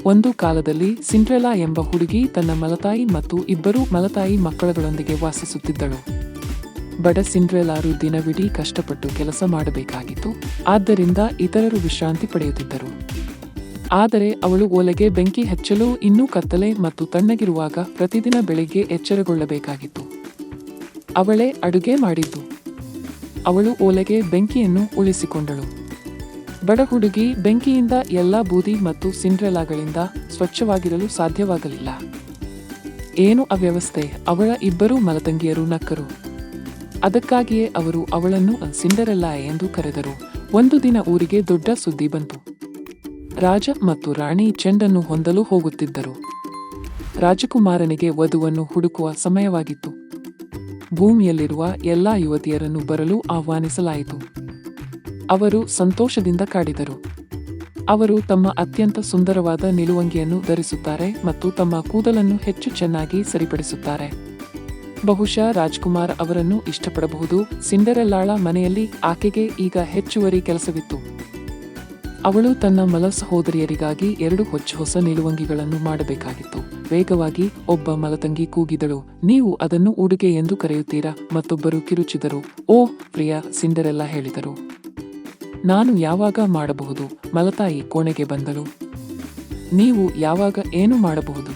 ಒಂದು ಕಾಲದಲ್ಲಿ ಸಿಂಡ್ರೆಲಾ ಎಂಬ ಹುಡುಗಿ ತನ್ನ ಮಲತಾಯಿ ಮತ್ತು ಇಬ್ಬರು ಮಲತಾಯಿ ಮಕ್ಕಳುಗಳೊಂದಿಗೆ ವಾಸಿಸುತ್ತಿದ್ದಳು. ಬಡ ಸಿಂಡ್ರೆಲಾರು ದಿನವಿಡೀ ಕಷ್ಟಪಟ್ಟು ಕೆಲಸ ಮಾಡಬೇಕಾಗಿತ್ತು, ಆದ್ದರಿಂದ ಇತರರು ವಿಶ್ರಾಂತಿ ಪಡೆಯುತ್ತಿದ್ದರು. ಆದರೆ ಅವಳು ಒಲೆಗೆ ಬೆಂಕಿ ಹಚ್ಚಲು ಇನ್ನೂ ಕತ್ತಲೆ ಮತ್ತು ತಣ್ಣಗಿರುವಾಗ ಪ್ರತಿದಿನ ಬೆಳಿಗ್ಗೆ ಎಚ್ಚರಗೊಳ್ಳಬೇಕಾಗಿತ್ತು. ಅವಳೇ ಅಡುಗೆ ಮಾಡಿದ್ದು. ಅವಳು ಒಲೆಗೆ ಬೆಂಕಿಯನ್ನು ಉಳಿಸಿಕೊಂಡಳು. ಬಡ ಹುಡುಗಿ ಬೆಂಕಿಯಿಂದ ಎಲ್ಲ ಬೂದಿ ಮತ್ತು ಸಿಂಡ್ರೆಲಾಗಳಿಂದ ಸ್ವಚ್ಛವಾಗಿರಲು ಸಾಧ್ಯವಾಗಲಿಲ್ಲ. ಏನು ಅವ್ಯವಸ್ಥೆ! ಅವಳ ಇಬ್ಬರು ಮಲತಂಗಿಯರು ನಕ್ಕರು. ಅದಕ್ಕಾಗಿಯೇ ಅವರು ಅವಳನ್ನು ಸಿಂಡರೆಲ್ಲಾ ಎಂದು ಕರೆದರು. ಒಂದು ದಿನ ಊರಿಗೆ ದೊಡ್ಡ ಸುದ್ದಿ ಬಂತು. ರಾಜ ಮತ್ತು ರಾಣಿ ಚೆಂಡನ್ನು ಹೊಂದಲು ಹೋಗುತ್ತಿದ್ದರು. ರಾಜಕುಮಾರನಿಗೆ ವಧುವನ್ನು ಹುಡುಕುವ ಸಮಯವಾಗಿತ್ತು. ಭೂಮಿಯಲ್ಲಿರುವ ಎಲ್ಲಾ ಯುವತಿಯರನ್ನು ಬರಲು ಆಹ್ವಾನಿಸಲಾಯಿತು. ಅವರು ಸಂತೋಷದಿಂದ ಕಾಡಿದರು. ಅವರು ತಮ್ಮ ಅತ್ಯಂತ ಸುಂದರವಾದ ನಿಲುವಂಗಿಯನ್ನು ಧರಿಸುತ್ತಾರೆ ಮತ್ತು ತಮ್ಮ ಕೂದಲನ್ನು ಹೆಚ್ಚು ಚೆನ್ನಾಗಿ ಸರಿಪಡಿಸುತ್ತಾರೆ. ಬಹುಶಃ ರಾಜ್ಕುಮಾರ್ ಅವರನ್ನು ಇಷ್ಟಪಡಬಹುದು. ಸಿಂಡರೆಲ್ಲಾಳ ಮನೆಯಲ್ಲಿ ಆಕೆಗೆ ಈಗ ಹೆಚ್ಚುವರಿ ಕೆಲಸವಿತ್ತು. ಅವಳು ತನ್ನ ಮಲ ಸಹೋದರಿಯರಿಗಾಗಿ 2 ಹೊಸ ನಿಲುವಂಗಿಗಳನ್ನು ಮಾಡಬೇಕಾಗಿತ್ತು. ವೇಗವಾಗಿ ಒಬ್ಬ ಮಲತಂಗಿ ಕೂಗಿದಳು, ನೀವು ಅದನ್ನು ಉಡುಗೆ ಎಂದು ಕರೆಯುತ್ತೀರಾ? ಮತ್ತೊಬ್ಬರು ಕಿರುಚಿದರು. ಓ ಪ್ರಿಯ, ಸಿಂಡರೆಲ್ಲಾ ಹೇಳಿದರು. ನಾನು ಯಾವಾಗ ಮಾಡಬಹುದು? ಮಲತಾಯಿ ಕೋಣೆಗೆ ಬಂದಳು. ನೀವು ಯಾವಾಗ ಏನು ಮಾಡಬಹುದು?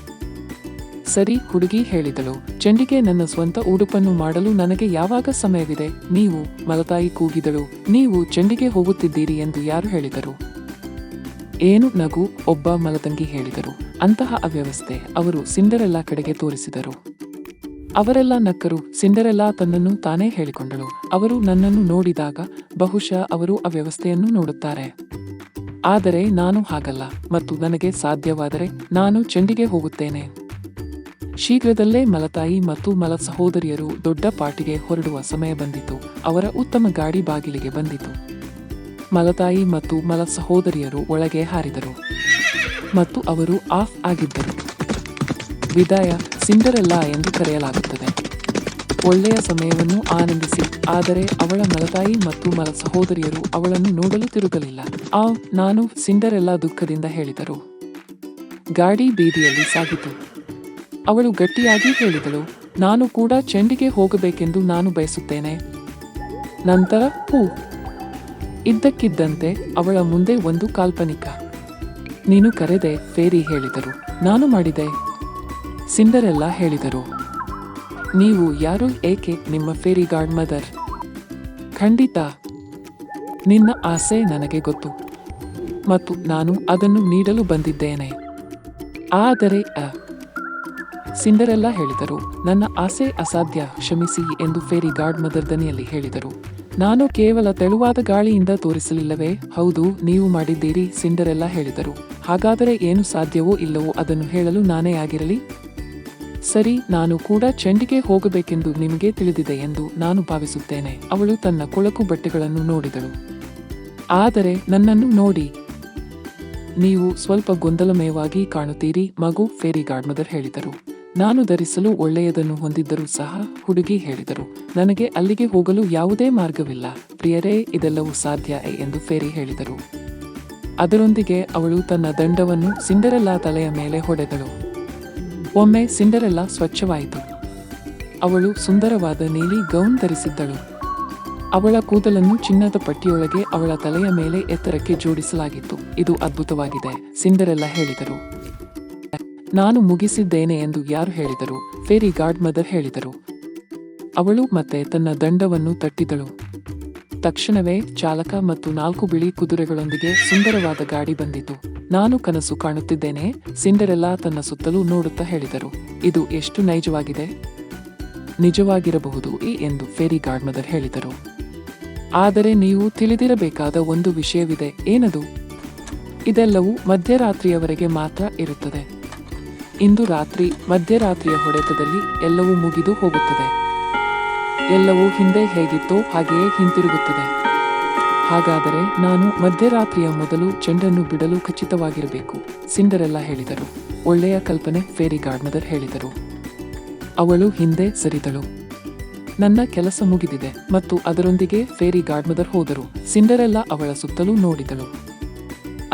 ಸರಿ, ಹುಡುಗಿ ಹೇಳಿದಳು. ಚೆಂಡಿಗೆ ನನ್ನ ಸ್ವಂತ ಉಡುಪನ್ನು ಮಾಡಲು ನನಗೆ ಯಾವಾಗ ಸಮಯವಿದೆ? ನೀವು, ಮಲತಾಯಿ ಕೂಗಿದಳು. ನೀವು ಚೆಂಡಿಗೆ ಹೋಗುತ್ತಿದ್ದೀರಿ ಎಂದು ಯಾರು ಹೇಳಿದರು? ಏನು ನಗು, ಒಬ್ಬ ಮಲತಂಗಿ ಹೇಳಿದರು. ಅಂತಹ ಅವ್ಯವಸ್ಥೆ! ಅವರು ಸಿಂಡರೆಲ್ಲಾ ಕಡೆಗೆ ತೋರಿಸಿದರು. ಅವರೆಲ್ಲ ನಕ್ಕರು. ಸಿಂಡರೆಲ್ಲಾ ತನ್ನನ್ನು ತಾನೇ ಹೇಳಿಕೊಂಡಳು. ಅವರು ನನ್ನನ್ನು ನೋಡಿದಾಗ ಬಹುಶಃ ಅವರು ಅವ್ಯವಸ್ಥೆಯನ್ನು ನೋಡುತ್ತಾರೆ. ಆದರೆ ನಾನು ಹಾಗಲ್ಲ, ಮತ್ತು ನನಗೆ ಸಾಧ್ಯವಾದರೆ ನಾನು ಚೆಂಡಿಗೆ ಹೋಗುತ್ತೇನೆ. ಶೀಘ್ರದಲ್ಲೇ ಮಲತಾಯಿ ಮತ್ತು ಮಲ ಸಹೋದರಿಯರು ದೊಡ್ಡ ಪಾರ್ಟಿಗೆ ಹೊರಡುವ ಸಮಯ ಬಂದಿತು. ಅವರ ಉತ್ತಮ ಗಾಡಿ ಬಾಗಿಲಿಗೆ ಬಂದಿತು. ಮಲತಾಯಿ ಮತ್ತು ಮಲ ಸಹೋದರಿಯರು ಒಳಗೆ ಹಾರಿದರು ಮತ್ತು ಅವರು ಆಫ್ ಆಗಿದ್ದರು. ವಿದಾಯ, ಸಿಂಡರೆಲ್ಲಾ ಎಂದು ಕರೆಯಲಾಗುತ್ತದೆ. ಒಳ್ಳೆಯ ಸಮಯವನ್ನು ಆನಂದಿಸಿ. ಆದರೆ ಅವಳ ಮಲತಾಯಿ ಮತ್ತು ಮಲ ಸಹೋದರಿಯರು ಅವಳನ್ನು ನೋಡಲು ತಿರುಗಲಿಲ್ಲ. ನಾನು, ಸಿಂಡರೆಲ್ಲಾ ದುಃಖದಿಂದ ಹೇಳಿದರು. ಗಾಡಿ ಬೀದಿಯಲ್ಲಿ ಸಾಗಿತು. ಅವಳು ಗಟ್ಟಿಯಾಗಿ ಹೇಳಿದಳು, ನಾನು ಕೂಡ ಚೆಂಡಿಗೆ ಹೋಗಬೇಕೆಂದು ನಾನು ಬಯಸುತ್ತೇನೆ. ನಂತರ ಇದ್ದಕ್ಕಿದ್ದಂತೆ ಅವಳ ಮುಂದೆ ಒಂದು ಕಾಲ್ಪನಿಕ. ನೀನು ಕರೆದೆ, ಫೇರಿ ಹೇಳಿದರು. ನಾನು ಮಾಡಿದೆ, ಸಿಂಡರೆಲ್ಲಾ ಹೇಳಿದರು. ನೀವು ಯಾರು? ಏಕೆ? ನಿಮ್ಮ ಫೇರಿ ಗಾಡ್ ಮದರ್. ಖಂಡಿತ. ನಿನ್ನ ಆಸೆ ನನಗೆ ಗೊತ್ತು ಮತ್ತು ನಾನು ಅದನ್ನು ನೀಡಲು ಬಂದಿದ್ದೇನೆ. ಆದರೆ ಸಿಂಡರೆಲ್ಲಾ ಹೇಳಿದರು. ನನ್ನ ಆಸೆ ಅಸಾಧ್ಯ, ಕ್ಷಮಿಸಿ ಎಂದು ಫೇರಿ ಗಾಡ್ ಮದರ್ ದನಿಯಲ್ಲಿ ಹೇಳಿದರು. ನಾನು ಕೇವಲ ತೆಳುವಾದ ಗಾಳಿಯಿಂದ ತೋರಿಸಲಿಲ್ಲವೇ? ಹೌದು, ನೀವು ಮಾಡಿದ್ದೀರಿ, ಸಿಂಡರೆಲ್ಲಾ ಹೇಳಿದರು. ಹಾಗಾದರೆ ಏನು ಸಾಧ್ಯವೋ ಇಲ್ಲವೋ ಅದನ್ನು ಹೇಳಲು ನಾನೇ ಆಗಿರಲಿ. ಸರಿ, ನಾನು ಕೂಡ ಚೆಂಡಿಗೆ ಹೋಗಬೇಕೆಂದು ನಿಮಗೆ ತಿಳಿದಿದೆ ಎಂದು ನಾನು ಭಾವಿಸುತ್ತೇನೆ. ಅವಳು ತನ್ನ ಕೊಳಕು ಬಟ್ಟೆಗಳನ್ನು ನೋಡಿದಳು. ಆದರೆ ನನ್ನನ್ನು ನೋಡಿ, ನೀವು ಸ್ವಲ್ಪ ಗೊಂದಲಮಯವಾಗಿ ಕಾಣುತ್ತೀರಿ ಮಗು, ಫೇರಿ ಗಾಡ್ ಮದರ್ ಹೇಳಿದರು. ನಾನು ಧರಿಸಲು ಒಳ್ಳೆಯದನ್ನು ಹೊಂದಿದ್ದರೂ ಸಹ, ಹುಡುಗಿ ಹೇಳಿದರು. ನನಗೆ ಅಲ್ಲಿಗೆ ಹೋಗಲು ಯಾವುದೇ ಮಾರ್ಗವಿಲ್ಲ. ಪ್ರಿಯರೇ, ಇದೆಲ್ಲವೂ ಸಾಧ್ಯ ಎಂದು ಫೇರಿ ಹೇಳಿದರು. ಅದರೊಂದಿಗೆ ಅವಳು ತನ್ನ ದಂಡವನ್ನು ಸಿಂಡರೆಲ್ಲಾ ತಲೆಯ ಮೇಲೆ ಹೊಡೆದಳು. ಒಮ್ಮೆ ಸಿಂಡರೆಲ್ಲಾ ಸ್ವಚ್ಛವಾಯಿತು. ಅವಳು ಸುಂದರವಾದ ನೀಲಿ ಗೌನ್ ಧರಿಸಿದ್ದಳು. ಅವಳ ಕೂದಲನ್ನು ಚಿನ್ನದ ಪಟ್ಟಿಯೊಳಗೆ ಅವಳ ತಲೆಯ ಮೇಲೆ ಎತ್ತರಕ್ಕೆ ಜೋಡಿಸಲಾಗಿತ್ತು. ಇದು ಅದ್ಭುತವಾಗಿದೆ, ಸಿಂಡರೆಲ್ಲಾ ಹೇಳಿದರು. ನಾನು ಮುಗಿಸಿದ್ದೇನೆ ಎಂದು ಯಾರು ಹೇಳಿದರು? ಫೇರಿ ಗಾಡ್ ಮದರ್ ಹೇಳಿದರು. ಅವಳು ಮತ್ತೆ ತನ್ನ ದಂಡವನ್ನು ತಟ್ಟಿದಳು. ತಕ್ಷಣವೇ ಚಾಲಕ ಮತ್ತು 4 ಬಿಳಿ ಕುದುರೆಗಳೊಂದಿಗೆ ಸುಂದರವಾದ ಗಾಡಿ ಬಂದಿತು. ನಾನು ಕನಸು ಕಾಣುತ್ತಿದ್ದೇನೆ, ಸಿಂಡರೆಲ್ಲಾ ತನ್ನ ಸುತ್ತಲೂ ನೋಡುತ್ತಾ ಹೇಳಿದರು. ಇದು ಎಷ್ಟು ನೈಜವಾಗಿದೆ! ನಿಜವಾಗಿರಬಹುದು ಎಂದು ಫೇರಿ ಗಾಡ್ ಮದರ್ ಹೇಳಿದರು. ಆದರೆ ನೀವು ತಿಳಿದಿರಬೇಕಾದ ಒಂದು ವಿಷಯವಿದೆ. ಏನದು? ಇದೆಲ್ಲವೂ ಮಧ್ಯರಾತ್ರಿಯವರೆಗೆ ಮಾತ್ರ ಇರುತ್ತದೆ. ಇಂದು ರಾತ್ರಿ ಮಧ್ಯರಾತ್ರಿಯ ಹೊಡೆತದಲ್ಲಿ ಎಲ್ಲವೂ ಮುಗಿದು ಹೋಗುತ್ತದೆ. ಎಲ್ಲವೂ ಹಿಂದೆ ಹೇಗಿತ್ತೋ ಹಾಗೆಯೇ ಹಿಂತಿರುಗುತ್ತದೆ. ಹಾಗಾದರೆ ನಾನು ಮಧ್ಯರಾತ್ರಿಯ ಮೊದಲು ಚೆಂಡನ್ನು ಬಿಡಲು ಖಚಿತವಾಗಿರಬೇಕು, ಸಿಂಡರೆಲ್ಲಾ ಹೇಳಿದರು. ಒಳ್ಳೆಯ ಕಲ್ಪನೆ, ಫೇರಿ ಗಾಡ್ ಮದರ್ ಹೇಳಿದರು. ಅವಳು ಹಿಂದೆ ಸರಿದಳು. ನನ್ನ ಕೆಲಸ ಮುಗಿದಿದೆ ಮತ್ತು ಅದರೊಂದಿಗೆ ಫೇರಿ ಗಾಡ್ ಮದರ್ ಹೋದರು. ಸಿಂಡರೆಲ್ಲಾ ಅವಳ ಸುತ್ತಲೂ ನೋಡಿದಳು.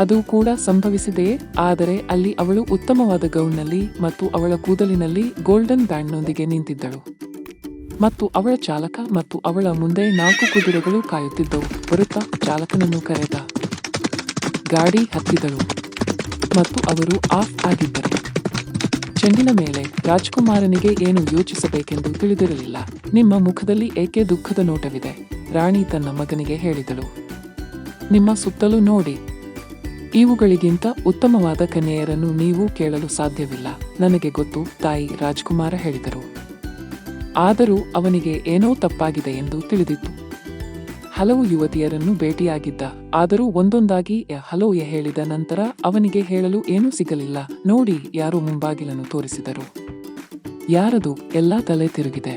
ಅದು ಕೂಡ ಸಂಭವಿಸಿದೆಯೇ? ಆದರೆ ಅಲ್ಲಿ ಅವಳು ಉತ್ತಮವಾದ ಗೌನ್ನಲ್ಲಿ ಮತ್ತು ಅವಳ ಕೂದಲಿನಲ್ಲಿ ಗೋಲ್ಡನ್ ಬ್ಯಾಂಡ್ನೊಂದಿಗೆ ನಿಂತಿದ್ದಳು. ಮತ್ತು ಅವಳ ಚಾಲಕ ಮತ್ತು ಅವಳ ಮುಂದೆ 4 ಕುದುರೆಗಳು ಕಾಯುತ್ತಿದ್ದವು. ಬರುತ್ತಾ ಚಾಲಕನನ್ನು ಕರೆದ. ಗಾಡಿ ಹತ್ತಿದಳು ಮತ್ತು ಅವರು ಆಫ್ ಆಗಿದ್ದರು. ಚೆಂಡಿನ ಮೇಲೆ ರಾಜ್ಕುಮಾರನಿಗೆ ಏನು ಯೋಚಿಸಬೇಕೆಂದು ತಿಳಿದಿರಲಿಲ್ಲ. ನಿಮ್ಮ ಮುಖದಲ್ಲಿ ಏಕೆ ದುಃಖದ ನೋಟವಿದೆ? ರಾಣಿ ತನ್ನ ಮಗನಿಗೆ ಹೇಳಿದಳು. ನಿಮ್ಮ ಸುತ್ತಲೂ ನೋಡಿ. ಇವುಗಳಿಗಿಂತ ಉತ್ತಮವಾದ ಕನ್ಯೆಯರನ್ನು ನೀವು ಕೇಳಲು ಸಾಧ್ಯವಿಲ್ಲ. ನನಗೆ ಗೊತ್ತು, ತಾಯಿ, ರಾಜ್ಕುಮಾರ ಹೇಳಿದರು. ಆದರೂ ಅವನಿಗೆ ಏನೋ ತಪ್ಪಾಗಿದೆ ಎಂದು ತಿಳಿದಿತ್ತು. ಹಲವು ಯುವತಿಯರನ್ನು ಭೇಟಿಯಾಗಿದ್ದ. ಆದರೂ ಒಂದೊಂದಾಗಿ ಹಲೋ ಹೇಳಿದ ನಂತರ ಅವನಿಗೆ ಹೇಳಲು ಏನೂ ಸಿಗಲಿಲ್ಲ. ನೋಡಿ, ಯಾರೋ ಮುಂಬಾಗಿಲನ್ನು ತೋರಿಸಿದರು. ಯಾರದು? ಎಲ್ಲಾ ತಲೆ ತಿರುಗಿದೆ.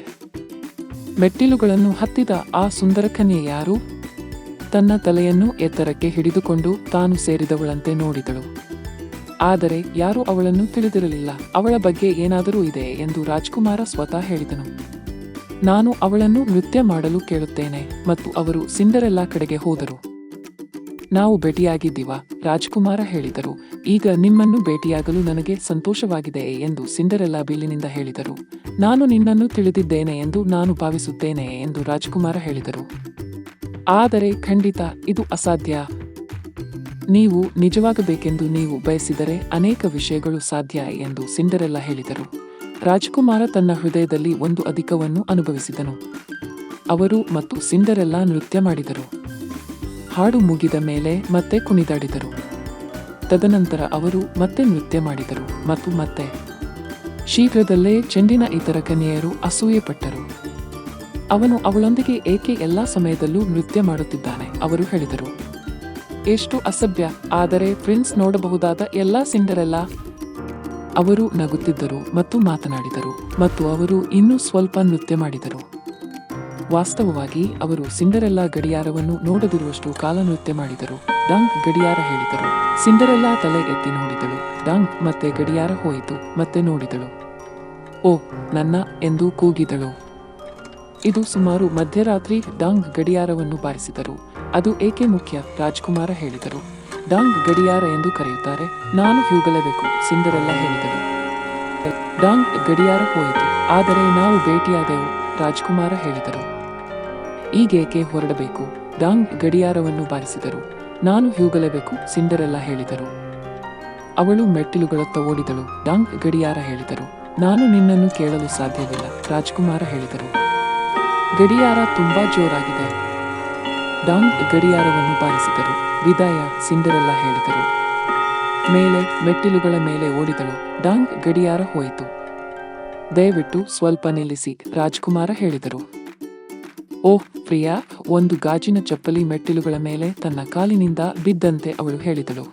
ಮೆಟ್ಟಿಲುಗಳನ್ನು ಹತ್ತಿದ ಆ ಸುಂದರ ಕನ್ಯೆ ಯಾರು? ತನ್ನ ತಲೆಯನ್ನು ಎತ್ತರಕ್ಕೆ ಹಿಡಿದುಕೊಂಡು ತಾನು ಸೇರಿದವಳಂತೆ ನೋಡಿದಳು. ಆದರೆ ಯಾರೂ ಅವಳನ್ನು ತಿಳಿದಿರಲಿಲ್ಲ. ಅವಳ ಬಗ್ಗೆ ಏನಾದರೂ ಇದೆ ಎಂದು ರಾಜ್ಕುಮಾರ ಸ್ವತಃ ಹೇಳಿದನು. ನಾನು ಅವಳನ್ನು ನೃತ್ಯ ಮಾಡಲು ಕೇಳುತ್ತೇನೆ. ಮತ್ತು ಅವರು ಸಿಂಡರೆಲ್ಲಾ ಕಡೆಗೆ ಹೋದರು. ನಾವು ಭೇಟಿಯಾಗಿದ್ದೀವಾ? ರಾಜ್ಕುಮಾರ ಹೇಳಿದರು. ಈಗ ನಿಮ್ಮನ್ನು ಭೇಟಿಯಾಗಲು ನನಗೆ ಸಂತೋಷವಾಗಿದೆ ಎಂದು ಸಿಂಡರೆಲ್ಲಾ ಬಿಲ್ಲಿನಿಂದ ಹೇಳಿದರು. ನಾನು ನಿನ್ನನ್ನು ತಿಳಿದಿದ್ದೇನೆ ಎಂದು ನಾನು ಭಾವಿಸುತ್ತೇನೆ ಎಂದು ರಾಜ್ಕುಮಾರ ಹೇಳಿದರು. ಆದರೆ ಖಂಡಿತ ಇದು ಅಸಾಧ್ಯ. ನೀವು ನಿಜವಾಗಬೇಕೆಂದು ನೀವು ಬಯಸಿದರೆ ಅನೇಕ ವಿಷಯಗಳು ಸಾಧ್ಯ ಎಂದು ಸಿಂಡರೆಲ್ಲಾ ಹೇಳಿದರು. ರಾಜ್ಕುಮಾರ ತನ್ನ ಹೃದಯದಲ್ಲಿ ಒಂದು ಅಧಿಕವನ್ನು ಅನುಭವಿಸಿದನು. ಅವರು ಮತ್ತು ಸಿಂಡರೆಲ್ಲಾ ನೃತ್ಯ ಮಾಡಿದರು. ಹಾಡು ಮುಗಿದ ಮೇಲೆ ಮತ್ತೆ ಕುಣಿದಾಡಿದರು. ತದನಂತರ ಅವರು ಮತ್ತೆ ನೃತ್ಯ ಮಾಡಿದರು ಮತ್ತು ಮತ್ತೆ. ಶೀಘ್ರದಲ್ಲೇ ಚೆಂಡಿನ ಇತರ ಕನ್ಯೆಯರು ಅಸೂಯೆಪಟ್ಟರು. ಅವನು ಅವಳೊಂದಿಗೆ ಏಕೆ ಎಲ್ಲಾ ಸಮಯದಲ್ಲೂ ನೃತ್ಯ ಮಾಡುತ್ತಿದ್ದಾನೆ? ಅವರು ಹೇಳಿದರು. ಎಷ್ಟು ಅಸಭ್ಯ! ಆದರೆ ಪ್ರಿನ್ಸ್ ನೋಡಬಹುದಾದ ಎಲ್ಲಾ ಸಿಂಡರೆಲ್ಲಾ. ಅವರು ನಗುತ್ತಿದ್ದರು ಮತ್ತು ಮಾತನಾಡಿದರು ಮತ್ತು ಅವರು ಇನ್ನೂ ಸ್ವಲ್ಪ ನೃತ್ಯ ಮಾಡಿದರು. ವಾಸ್ತವವಾಗಿ ಅವರು ಸಿಂಡರೆಲ್ಲಾ ಗಡಿಯಾರವನ್ನು ನೋಡದಿರುವಷ್ಟು ಕಾಲ ನೃತ್ಯ ಮಾಡಿದರು. ಡಾಂಗ್, ಗಡಿಯಾರ ಹೇಳಿದರು. ಸಿಂಡರೆಲ್ಲಾ ತಲೆ ಎತ್ತಿ ನೋಡಿದಳು. ಡಾಂಗ್, ಮತ್ತೆ ಗಡಿಯಾರ ಹೋಯಿತು. ಮತ್ತೆ ನೋಡಿದಳು. ಓ ನನ್ನ ಎಂದು ಕೂಗಿದಳು. ಇದು ಸುಮಾರು ಮಧ್ಯರಾತ್ರಿ. ಡಾಂಗ್ ಗಡಿಯಾರವನ್ನು ಬಾರಿಸಿದರು. ಅದು ಏಕೆ ಮುಖ್ಯ? ರಾಜ್ಕುಮಾರ ಹೇಳಿದರು. ಡಾಂಗ್ ಗಡಿಯಾರ ಎಂದು ಕರೆಯುತ್ತಾರೆ. ನಾನು ಹ್ಯೂಗಲೇಬೇಕು, ಸಿಂಡರೆಲ್ಲಾ ಹೇಳಿದಳು. ಡಾಂಗ್ ಗಡಿಯಾರ ಹೋಯಿತು. ಆದರೆ ನಾವು ಭೇಟಿಯಾದೆವು, ರಾಜ್ಕುಮಾರ ಹೇಳಿದರು. ಈಗೇಕೆ ಹೊರಡಬೇಕು? ಡಾಂಗ್ ಗಡಿಯಾರವನ್ನು ಬಾರಿಸಿದರು. ನಾನು ಹ್ಯೂಗಲೇಬೇಕು, ಸಿಂಡರೆಲ್ಲಾ ಹೇಳಿದರು. ಅವಳು ಮೆಟ್ಟಿಲುಗಳತ್ತ ಓಡಿದಳು. ಡಾಂಗ್ ಗಡಿಯಾರ ಹೇಳಿದರು. ನಾನು ನಿನ್ನನ್ನು ಕೇಳಲು ಸಾಧ್ಯವಿಲ್ಲ, ರಾಜ್ಕುಮಾರ ಹೇಳಿದರು. ಗಡಿಯಾರ ತುಂಬಾ ಜೋರಾಗಿದೆ. ಡಾಂಗ್ ಗಡಿಯಾರವನ್ನು ಬಾರಿಸಿದರು. ವಿದಾಯ, ಸಿಂಡರೆಲ್ಲಾ ಹೇಳಿದರು. ಮೇಲೆ ಮೆಟ್ಟಿಲುಗಳ ಮೇಲೆ ಓಡಿದಳು. ಡಾಂಗ್ ಗಡಿಯಾರ ಹೋಯಿತು. ದಯವಿಟ್ಟು ಸ್ವಲ್ಪ ನಿಲ್ಲಿಸಿ, ರಾಜ್ಕುಮಾರ ಹೇಳಿದರು. ಓಹ್ ಪ್ರಿಯಾ, ಒಂದು ಗಾಜಿನ ಚಪ್ಪಲಿ ಮೆಟ್ಟಿಲುಗಳ ಮೇಲೆ ತನ್ನ ಕಾಲಿನಿಂದ ಬಿದ್ದಂತೆ ಅವಳು ಹೇಳಿದಳು.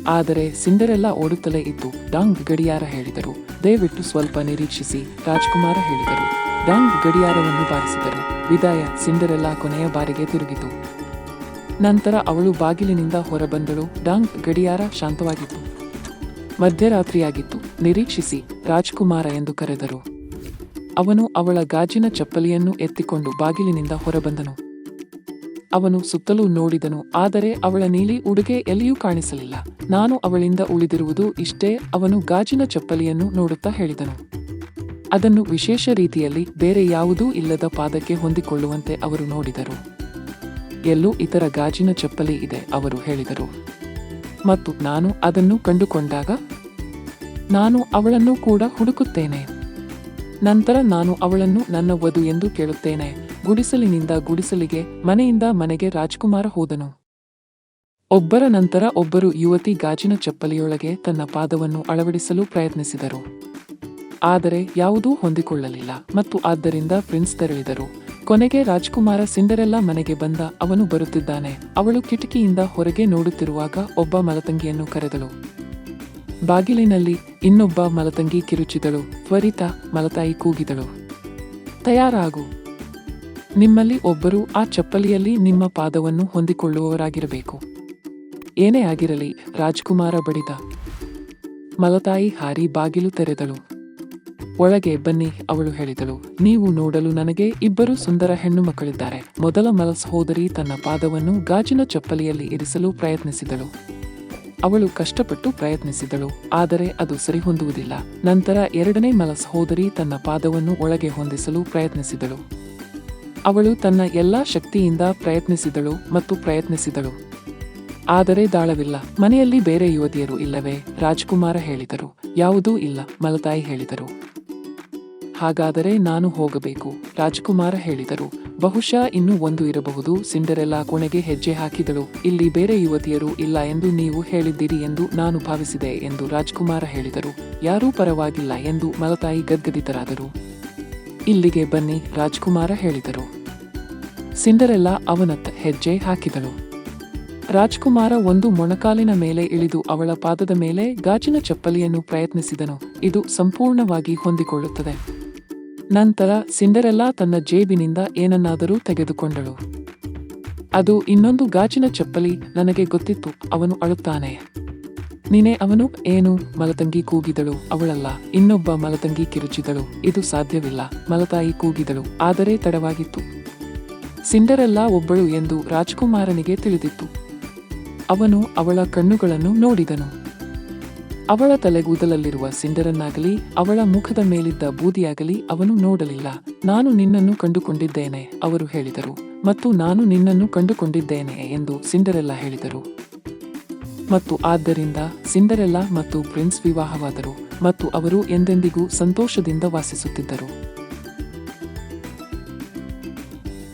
ಆದರೆ ಸಿಂಡರೆಲ್ಲಾ ಓಡುತ್ತಲೇ ಇತ್ತು. ಡಾಂಗ್ ಗಡಿಯಾರ ಹೇಳಿದರು. ದಯವಿಟ್ಟು ಸ್ವಲ್ಪ ನಿರೀಕ್ಷಿಸಿ, ರಾಜ್ಕುಮಾರ ಹೇಳಿದರು. ಡಾಂಗ್ ಗಡಿಯಾರವನ್ನು ಬಾರಿಸಿದರು. ವಿದಾಯ, ಸಿಂಡರೆಲ್ಲಾ ಕೊನೆಯ ಬಾರಿಗೆ ತಿರುಗಿತು. ನಂತರ ಅವಳು ಬಾಗಿಲಿನಿಂದ ಹೊರಬಂದಳು. ಡಾಂಗ್ ಗಡಿಯಾರ ಶಾಂತವಾಗಿತ್ತು. ಮಧ್ಯರಾತ್ರಿಯಾಗಿತ್ತು. ನಿರೀಕ್ಷಿಸಿ, ರಾಜ್ಕುಮಾರ ಎಂದು ಕರೆದರು. ಅವನು ಅವಳ ಗಾಜಿನ ಚಪ್ಪಲಿಯನ್ನು ಎತ್ತಿಕೊಂಡು ಬಾಗಿಲಿನಿಂದ ಹೊರಬಂದನು. ಅವನು ಸುತ್ತಲೂ ನೋಡಿದನು, ಆದರೆ ಅವಳ ನೀಲಿ ಉಡುಗೆ ಎಲ್ಲಿಯೂ ಕಾಣಿಸಲಿಲ್ಲ. ನಾನು ಅವಳಿಂದ ಉಳಿದಿರುವುದು ಇಷ್ಟೇ, ಅವನು ಗಾಜಿನ ಚಪ್ಪಲಿಯನ್ನು ನೋಡುತ್ತಾ ಹೇಳಿದನು. ಅದನ್ನು ವಿಶೇಷ ರೀತಿಯಲ್ಲಿ ಬೇರೆ ಯಾವುದೂ ಇಲ್ಲದ ಪಾದಕ್ಕೆ ಹೊಂದಿಕೊಳ್ಳುವಂತೆ ಅವರು ನೋಡಿದರು. ಎಲ್ಲೋ ಇತರ ಗಾಜಿನ ಚಪ್ಪಲಿ ಇದೆ, ಅವರು ಹೇಳಿದರು. ಮತ್ತು ನಾನು ಅದನ್ನು ಕಂಡುಕೊಂಡಾಗ ನಾನು ಅವಳನ್ನು ಕೂಡ ಹುಡುಕುತ್ತೇನೆ. ನಂತರ ನಾನು ಅವಳನ್ನು ನನ್ನ ವಧು ಎಂದು ಕೇಳುತ್ತೇನೆ. ಗುಡಿಸಲಿನಿಂದ ಗುಡಿಸಲಿಗೆ, ಮನೆಯಿಂದ ಮನೆಗೆ ರಾಜ್ಕುಮಾರ ಹೋದನು. ಒಬ್ಬರ ನಂತರ ಒಬ್ಬರು ಯುವತಿ ಗಾಜಿನ ಚಪ್ಪಲಿಯೊಳಗೆ ತನ್ನ ಪಾದವನ್ನು ಅಳವಡಿಸಲು ಪ್ರಯತ್ನಿಸಿದರು. ಆದರೆ ಯಾವುದೂ ಹೊಂದಿಕೊಳ್ಳಲಿಲ್ಲ ಮತ್ತು ಆದ್ದರಿಂದ ಪ್ರಿನ್ಸ್ ತೆರಳಿದರು. ಕೊನೆಗೆ ರಾಜ್ಕುಮಾರ ಸಿಂಡರೆಲ್ಲಾ ಮನೆಗೆ ಬಂದ. ಅವನು ಬರುತ್ತಿದ್ದಾನೆ. ಅವಳು ಕಿಟಕಿಯಿಂದ ಹೊರಗೆ ನೋಡುತ್ತಿರುವಾಗ ಒಬ್ಬ ಮಲತಂಗಿಯನ್ನು ಕರೆದಳು. ಬಾಗಿಲಿನಲ್ಲಿ ಇನ್ನೊಬ್ಬ ಮಲತಂಗಿ ಕಿರುಚಿದಳು. ತ್ವರಿತ, ಮಲತಾಯಿ ಕೂಗಿದಳು. ತಯಾರಾಗು. ನಿಮ್ಮಲ್ಲಿ ಒಬ್ಬರು ಆ ಚಪ್ಪಲಿಯಲ್ಲಿ ನಿಮ್ಮ ಪಾದವನ್ನು ಹೊಂದಿಕೊಳ್ಳುವವರಾಗಿರಬೇಕು. ಏನೇ ಆಗಿರಲಿ, ರಾಜ್ಕುಮಾರ ಬಡಿದ. ಮಲತಾಯಿ ಹಾರಿ ಬಾಗಿಲು ತೆರೆದಳು. ಒಳಗೆ ಬನ್ನಿ, ಅವಳು ಹೇಳಿದಳು. ನೀವು ನೋಡಲು ನನಗೆ ಇಬ್ಬರು ಸುಂದರ ಹೆಣ್ಣು ಮಕ್ಕಳಿದ್ದಾರೆ. ಮೊದಲ ಮಲ ಸಹೋದರಿ ತನ್ನ ಪಾದವನ್ನು ಗಾಜಿನ ಚಪ್ಪಲಿಯಲ್ಲಿ ಇರಿಸಲು ಪ್ರಯತ್ನಿಸಿದಳು. ಅವಳು ಕಷ್ಟಪಟ್ಟು ಪ್ರಯತ್ನಿಸಿದಳು, ಆದರೆ ಅದು ಸರಿಹೊಂದುವುದಿಲ್ಲ. ನಂತರ ಎರಡನೇ ಮಲ ಸಹೋದರಿ ತನ್ನ ಪಾದವನ್ನು ಒಳಗೆ ಹೊಂದಿಸಲು ಪ್ರಯತ್ನಿಸಿದಳು. ಅವಳು ತನ್ನ ಎಲ್ಲಾ ಶಕ್ತಿಯಿಂದ ಪ್ರಯತ್ನಿಸಿದಳು ಮತ್ತು ಪ್ರಯತ್ನಿಸಿದಳು. ಆದರೆ ದಾಳವಿಲ್ಲ. ಮನೆಯಲ್ಲಿ ಬೇರೆ ಯುವತಿಯರು ಇಲ್ಲವೇ? ರಾಜ್ಕುಮಾರ ಹೇಳಿದರು. ಯಾವುದೂ ಇಲ್ಲ, ಮಲತಾಯಿ ಹೇಳಿದರು. ಹಾಗಾದರೆ ನಾನು ಹೋಗಬೇಕು, ರಾಜ್ಕುಮಾರ ಹೇಳಿದರು. ಬಹುಶಃ ಇನ್ನೂ ಒಂದು ಇರಬಹುದು. ಸಿಂಡರೆಲ್ಲಾ ಕೊನೆಗೆ ಹೆಜ್ಜೆ ಹಾಕಿದಳು. ಇಲ್ಲಿ ಬೇರೆ ಯುವತಿಯರು ಇಲ್ಲ ಎಂದು ನೀವು ಹೇಳಿದ್ದೀರಿ ಎಂದು ನಾನು ಭಾವಿಸಿದೆ ಎಂದು ರಾಜ್ಕುಮಾರ ಹೇಳಿದರು. ಯಾರೂ ಪರವಾಗಿಲ್ಲ ಎಂದು ಮಲತಾಯಿ ಗದ್ಗದಿತರಾದರು. ಇಲ್ಲಿಗೆ ಬನ್ನಿ, ರಾಜ್ಕುಮಾರ ಹೇಳಿದರು. ಸಿಂಡರೆಲ್ಲಾ ಅವನತ್ತ ಹೆಜ್ಜೆ ಹಾಕಿದಳು. ರಾಜ್ಕುಮಾರ ಒಂದು ಮೊಣಕಾಲಿನ ಮೇಲೆ ಇಳಿದು ಅವಳ ಪಾದದ ಮೇಲೆ ಗಾಜಿನ ಚಪ್ಪಲಿಯನ್ನು ಪ್ರಯತ್ನಿಸಿದನು. ಇದು ಸಂಪೂರ್ಣವಾಗಿ ಹೊಂದಿಕೊಳ್ಳುತ್ತದೆ. ನಂತರ ಸಿಂಡರೆಲ್ಲಾ ತನ್ನ ಜೇಬಿನಿಂದ ಏನನ್ನಾದರೂ ತೆಗೆದುಕೊಂಡಳು. ಅದು ಇನ್ನೊಂದು ಗಾಜಿನ ಚಪ್ಪಲಿ. ನನಗೆ ಗೊತ್ತಿತ್ತು, ಅವನು ಅಳುತ್ತಾನೆ. ನೀನೇ ಅವನು? ಏನು? ಮಲತಂಗಿ ಕೂಗಿದಳು. ಅವಳಲ್ಲ, ಇನ್ನೊಬ್ಬ ಮಲತಂಗಿ ಕಿರುಚಿದಳು. ಇದು ಸಾಧ್ಯವಿಲ್ಲ, ಮಲತಾಯಿ ಕೂಗಿದಳು. ಆದರೆ ತಡವಾಗಿತ್ತು. ಸಿಂಡರೆಲ್ಲಾ ಒಬ್ಬಳು ಎಂದು ರಾಜ್ಕುಮಾರನಿಗೆ ತಿಳಿದಿತ್ತು. ಅವನು ಅವಳ ಕಣ್ಣುಗಳನ್ನು ನೋಡಿದನು. ಅವಳ ತಲೆಗೂದಲಲ್ಲಿರುವ ಸಿಂಡರನ್ನಾಗಲಿ ಅವಳ ಮುಖದ ಮೇಲಿದ್ದ ಬೂದಿಯಾಗಲಿ ಅವನು ನೋಡಲಿಲ್ಲ. ನಾನು ನಿನ್ನನ್ನು ಕಂಡುಕೊಂಡಿದ್ದೇನೆ, ಅವರು ಹೇಳಿದರು. ಮತ್ತು ನಾನು ನಿನ್ನನ್ನು ಕಂಡುಕೊಂಡಿದ್ದೇನೆ ಎಂದು ಸಿಂಡರೆಲ್ಲಾ ಹೇಳಿದರು. ಮತ್ತು ಆದ್ದರಿಂದ ಸಿಂಡರೆಲ್ಲಾ ಮತ್ತು ಪ್ರಿನ್ಸ್ ವಿವಾಹವಾದರು ಮತ್ತು ಅವರು ಎಂದೆಂದಿಗೂ ಸಂತೋಷದಿಂದ ವಾಸಿಸುತ್ತಿದ್ದರು.